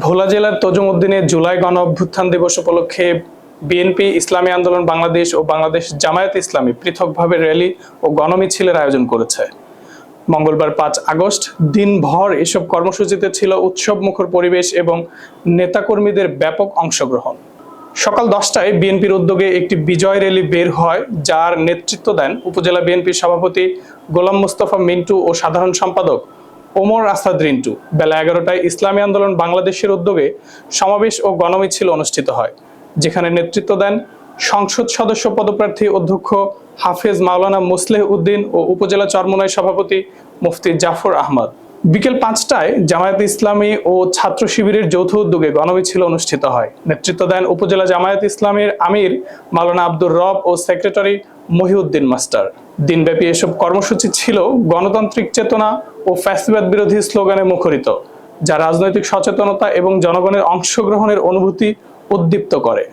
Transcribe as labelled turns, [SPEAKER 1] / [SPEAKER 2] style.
[SPEAKER 1] ভোলা জেলার তজুমউদ্দিনে জুলাই গণ অভ্যুত্থান দিবস উপলক্ষে বিএনপি, ইসলামী আন্দোলন বাংলাদেশ ও বাংলাদেশ জামায়াতে ইসলামী পৃথকভাবে র্যালি ও গণমিছিলের আয়োজন করেছে। মঙ্গলবার ৫ আগস্ট দিনভর এসব কর্মসূচিতে ছিল উৎসবমুখর পরিবেশ এবং নেতাকর্মীদের ব্যাপক অংশগ্রহণ। সকাল ১০টায় বিএনপির উদ্যোগে একটি বিজয় র্যালি বের হয়, যার নেতৃত্ব দেন উপজেলা বিএনপির সভাপতি গোলাম মোস্তফা মিন্টু ও সাধারণ সম্পাদক ওমর আসাদ রিন্টু। বেলা ১১টায় ইসলামী আন্দোলন বাংলাদেশের উদ্যোগে সমাবেশ ও গণমিছিল অনুষ্ঠিত হয়, যেখানে নেতৃত্ব দেন সংসদ সদস্য পদপ্রার্থী অধ্যক্ষ হাফেজ মাওলানা মুসলেহ উদ্দিন ও উপজেলা চরমোনাই সভাপতি মুফতি জাফর আহমদ। বিকেল ৫টায় জামায়াত ইসলামী ও ছাত্র শিবিরের যৌথ উদ্যোগে গণমিছিল অনুষ্ঠিত হয়। নেতৃত্ব দেন উপজেলা জামায়াত ইসলামীর আমির মাওলানা আব্দুর রব ও সেক্রেটারি মহিউদ্দিন মাস্টার। দিনব্যাপী এসব কর্মসূচি ছিল গণতান্ত্রিক চেতনা ও ফ্যাসিবাদ বিরোধী স্লোগানে মুখরিত, যা রাজনৈতিক সচেতনতা এবং জনগণের অংশগ্রহণের অনুভূতি উদ্দীপ্ত করে।